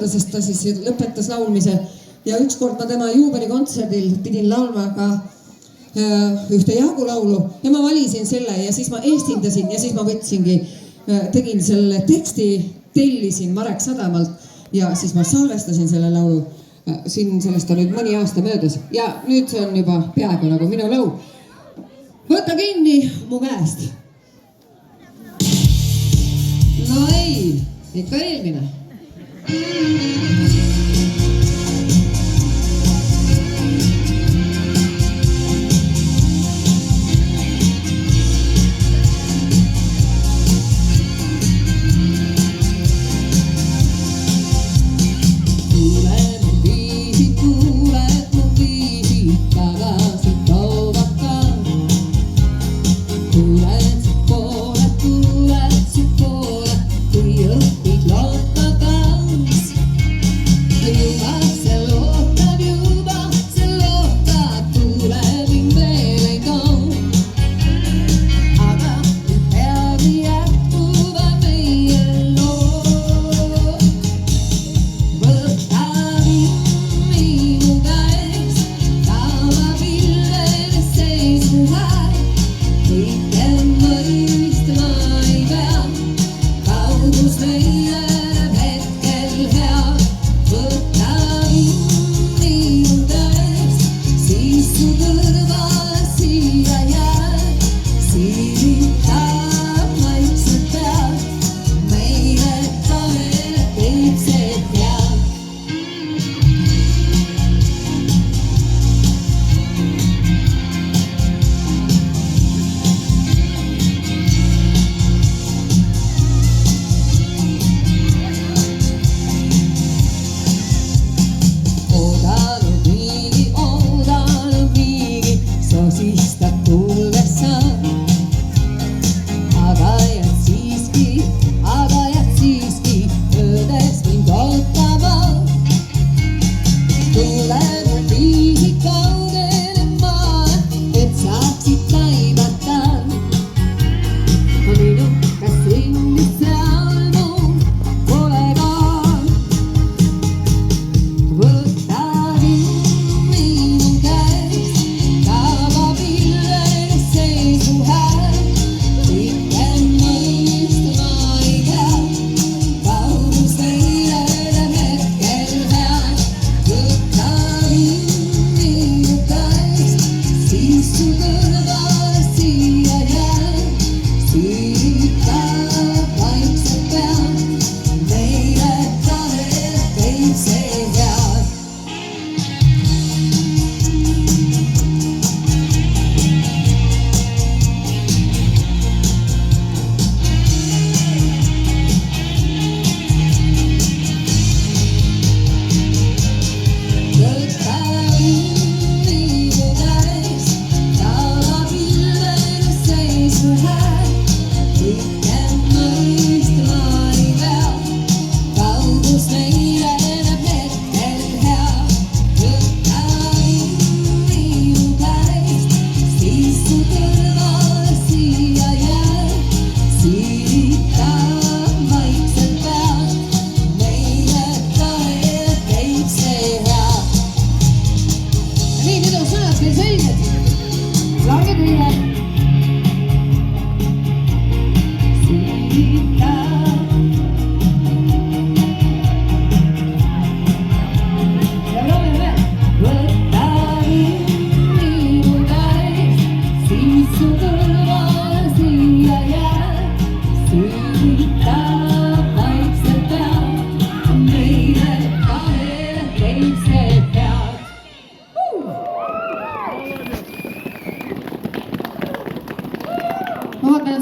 mööda, sest ta siis lõpetas laulmise ja ükskord ma tema juubelikontserdil pidin laulma ka ühte jaagulaulu ja ma valisin selle ja siis ma eestindasin ja siis ma võtsingi, tegin selle teksti, tellisin Marek Sadamalt ja siis ma salvestasin selle laulu. Siin sellest on nüüd mõni aasta möödas ja nüüd see on juba peaaegu nagu minu laul. Võta kinni mu käest. No ei, ikka eelmine.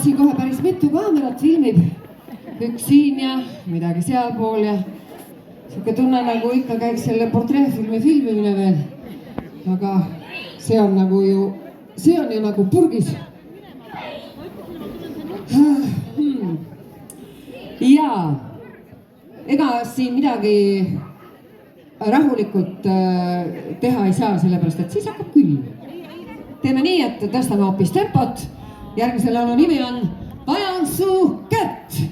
Siin kohe päris mitu kaamerat filmib, üks siin ja midagi sealpool ja siuke tunne nagu ikka käiks selle portreefilmi filmimine veel. Aga see on ju nagu purgis. Ja ega siin midagi rahulikult teha ei saa, sellepärast et siis hakkab külm. Teeme nii, et tõstame hoopis tempot. Järgmise laulu nimi on Vajan su kätt!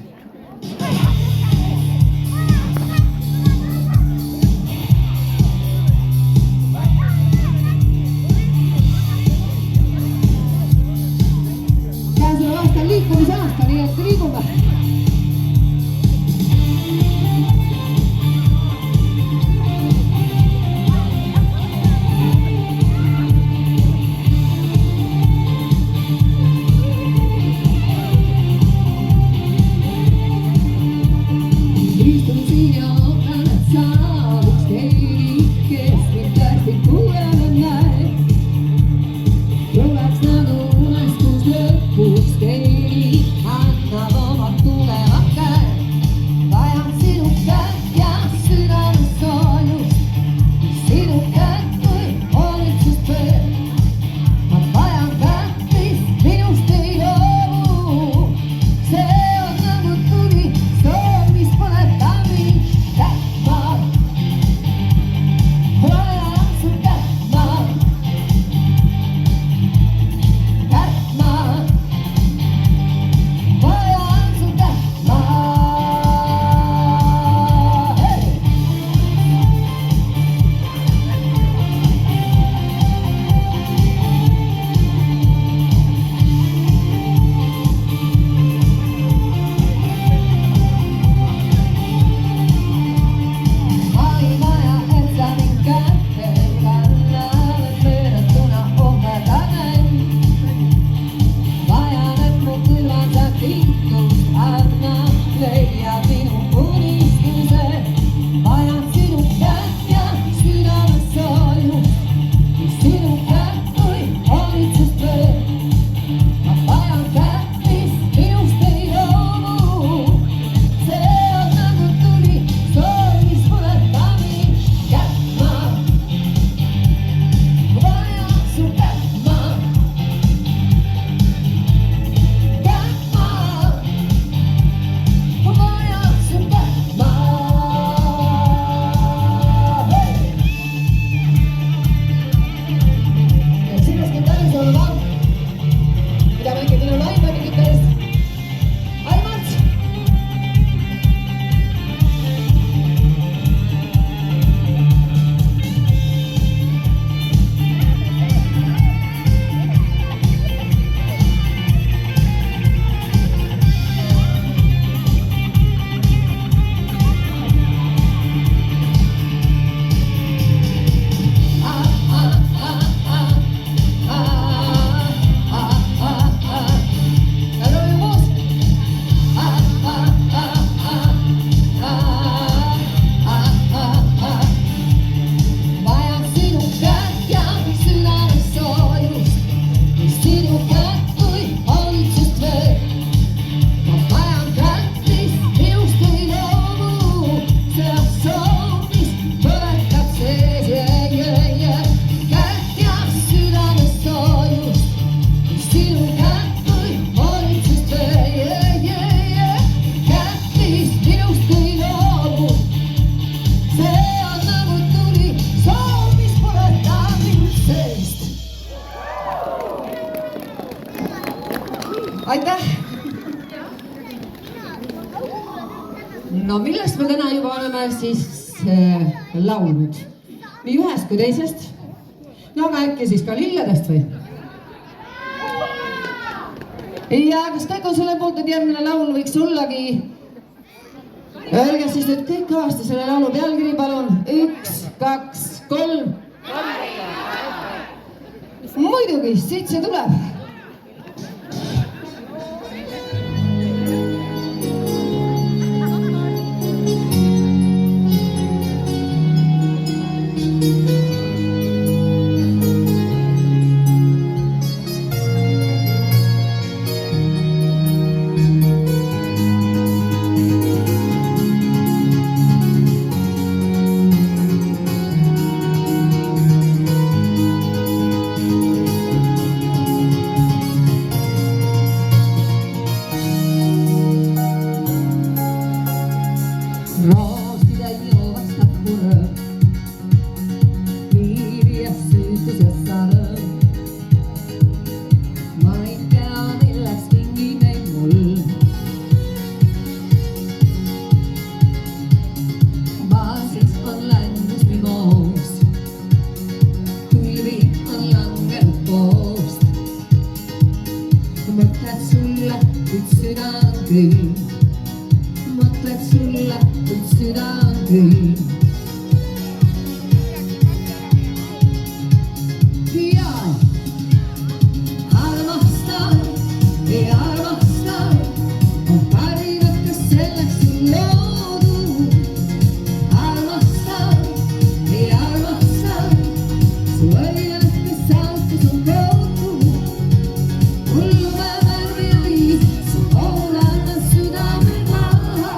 millest me täna juba oleme siis laulnud. Nii ühest kui teisest. No aga äkki siis ka lilledest või? Ja kas kõik on selle poolt, et järgmine laul võiks ollagi? Öelge siis nüüd kõik kaasti selle laulu pealkiri, palun. 1, 2, 3. Muidugi, siit see tuleb. Mõtled sulle, kuid süda on külm. Ja armastan, ei armastan, on parimat, kes selleks on loodud. Armastan, ei armastan, su õigenet, kes alkus on koodud. Hullume värvilis, su poolana südame maha.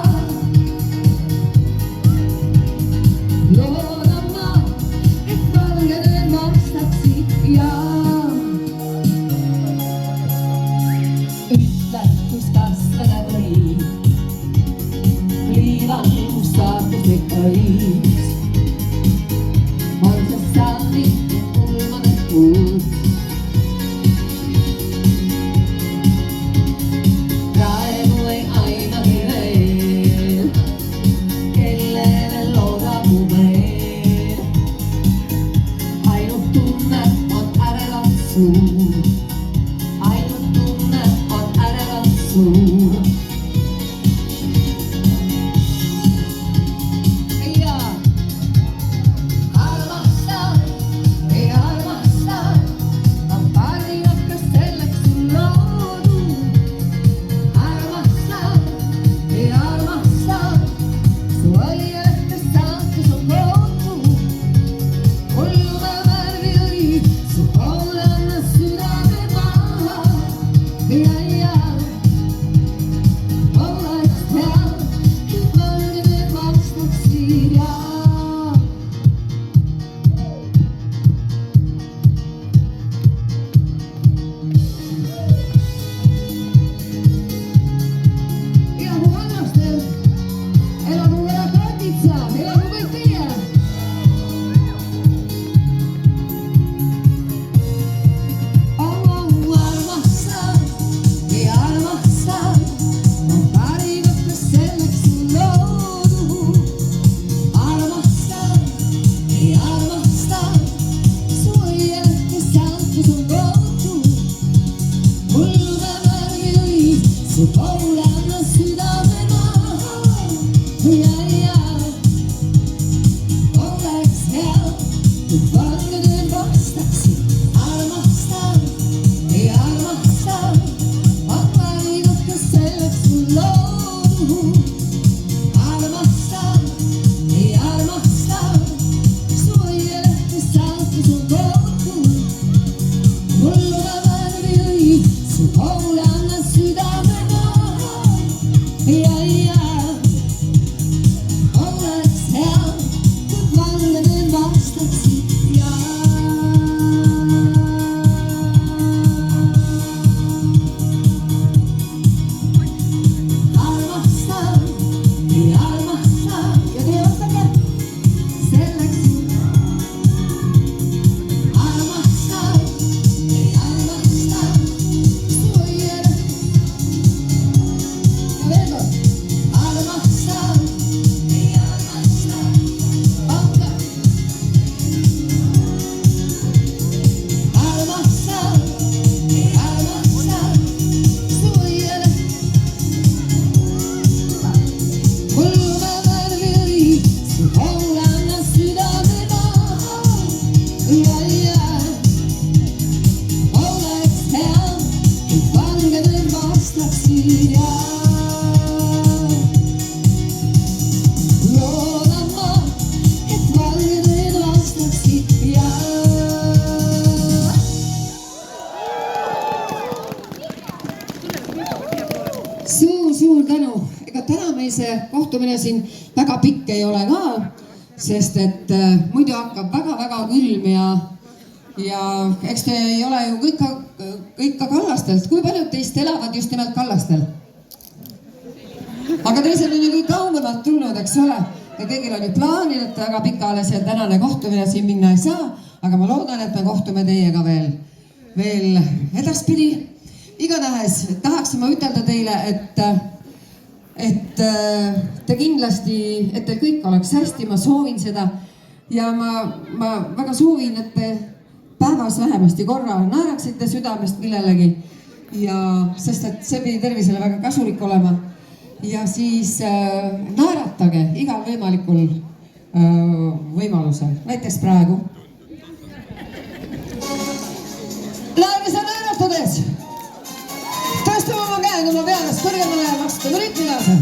see kohtumine siin väga pikk ei ole ka, sest et muidu hakkab väga-väga külm ja eks te ei ole ju kõik ka Kallastelt. Kui paljud teist elavad just nimelt Kallastel? Aga teised on ju kõik kaugemalt tulnud, eks ole? Ja kõigil on ju plaanid, et väga pikale see tänane kohtumine siin minna ei saa, aga ma loodan, et me kohtume teiega veel edaspidi. Igatahes tahaksin ma ütelda teile, et te kindlasti, et teil kõik oleks hästi, ma soovin seda ja ma väga soovin, et te päevas vähemasti korra naeraksite südamest millelegi ja sest et see pidi tervisele väga kasulik olema ja siis naeratage igal võimalikul võimalusel, näiteks praegu. Laemise naeratades! Tõstame oma käed oma pealest kõrgemale ja vastame rütmi kaasa.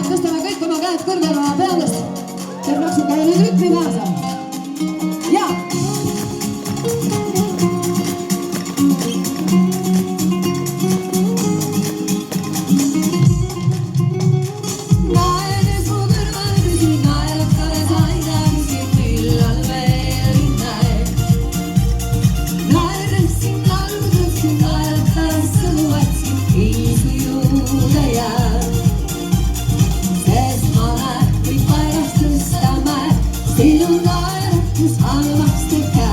Tõstame kõik oma käed kõrgema pealest ja plaksutame nüüd rütmi kaasa. Ja! sinu naeratus halvaks teha.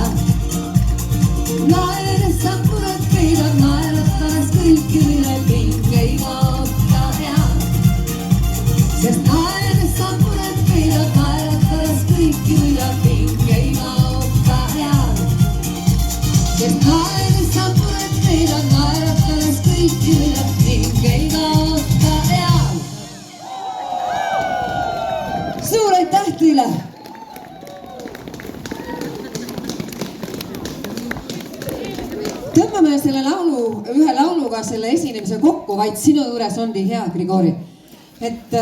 Naeres sa muret peidad, naeratades kõiki, mille pingeid oota hea. Sest naeres sa muret peidad, naeratades kõiki, mille pingeid oota hea. Sest naeres sa muret peidad, naeratades kõiki, mille pingeid oota hea. Suur aitäh teile! Tõmbame selle ühe lauluga selle esinemise kokku, vaid sinu juures on nii hea, Grigori. Et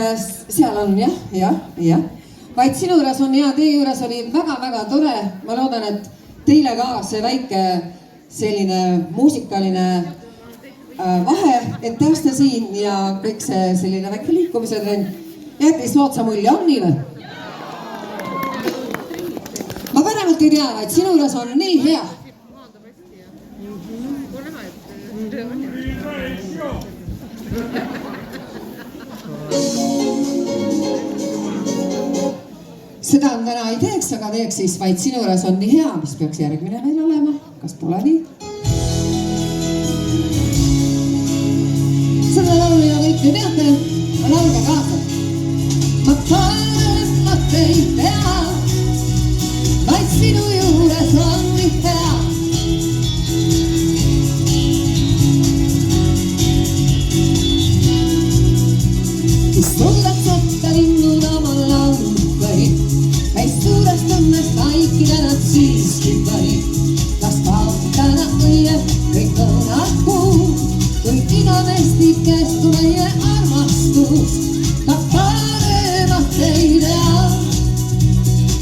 seal on jah. Vaid sinu juures on hea, teie juures oli väga-väga tore. Ma loodan, et teile ka see väike selline muusikaline vahe, et teaste siin ja kõik see selline väike liikumise trend. Jättis sootsa mulje, on nii või? Ma paremalt ei tea, vaid sinu juures on nii hea. Seda on täna ei teeks, aga teeks siis vaid sinu juures on nii hea, mis peaks järgmine meil olema. Kas pole nii? Seda laulu ja kõik te teate, laulge kaasa. Ma paremmat ei tea, vaid sinu juures on nii hea. Suudad sotta linnuna oma lauluid, meist suurest õnnest vaikida nad siiski vaid. Las kaotana õie kõik õunad kuud, kuid igavesti kestu meie armastus. Ma paremat ei tea,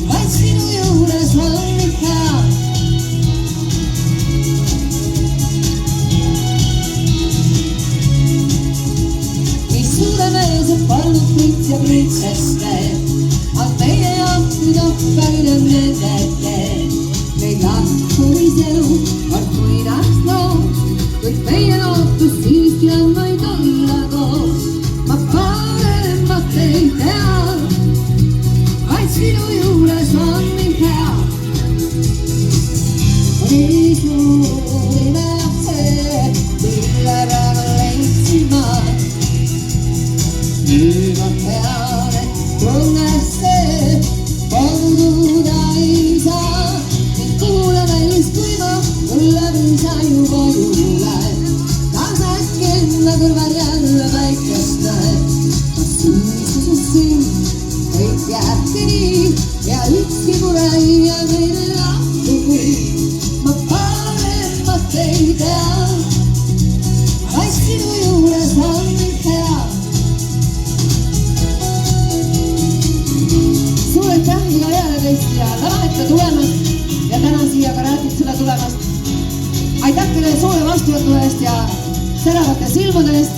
vaid sinu juures on nii hea. Palnud prints ja printseste on meie jaoks noppeline nendete. Meil lahkumis elu on muinaks loos, kuid meie lootus siiski on vaid olla koos. Ma paremat ei tea, vaid sinu juures on nii hea. Nii suurime see, mille praegu leidsin ma. Nüüd ma tean, et tunne see polduda ei saa. Mind kuule välis, kui ma läbi sa juba juuled. Kas äkki enda kõrval jälle väikest näed? Kas siin kõik jääbki nii ja ükski mure ei jää meile lahkugi. Ma paremat ei tea, vaid sinu juures on nii hea. Aitäh iga heale teist ja Lavanetta tulemast ja täna siia ka Räätitsele tulemast. Aitäh teile soole vastuvõtu eest ja säravate silmade eest.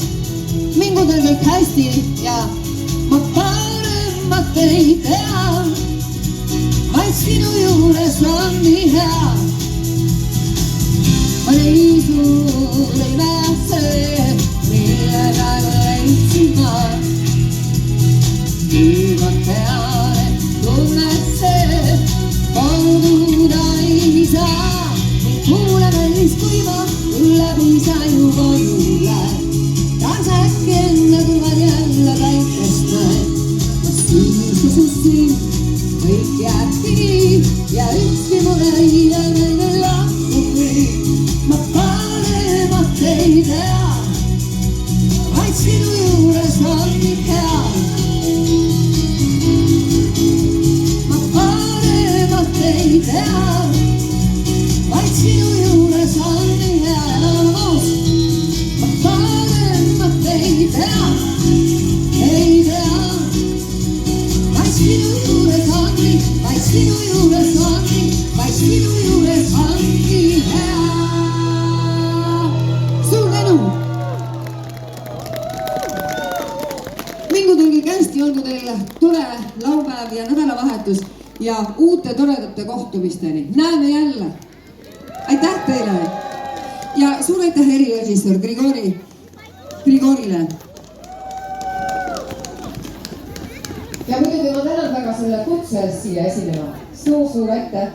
Mingu teil kõik hästi ja ma paremat ei tea, vaid sinu juures on nii hea. Ma nii suur ei näe see, mille praegu leidsin ma. Nüüd ma tean, et tunne see polduda ei saa. Mind kuule välis, kui ma läbi sa juba juuled. Kas äkki enne kõrval jälle väikest näed? Ma siin kõik jääbki nii ja ükski mure ei jää meile lahkugi. Ma paremat ei tea, vaid sinu juures on nii hea. Ei tea, vaid sinu juures on nii hea. Ma paremat ei tea, vaid sinu juures on nii, vaid sinu juures on nii, vaid sinu juures on nii hea. Suur tänu! Mingu teil kõik hästi, olgu teil tore laupäev ja nädalavahetus. Ja uute toredate kohtumisteni. Näeme jälle. Aitäh teile. Ja suur aitäh erirežissöör Grigorile. Ja muidugi ma tänan väga selle kutse eest siia esinema. Suur aitäh!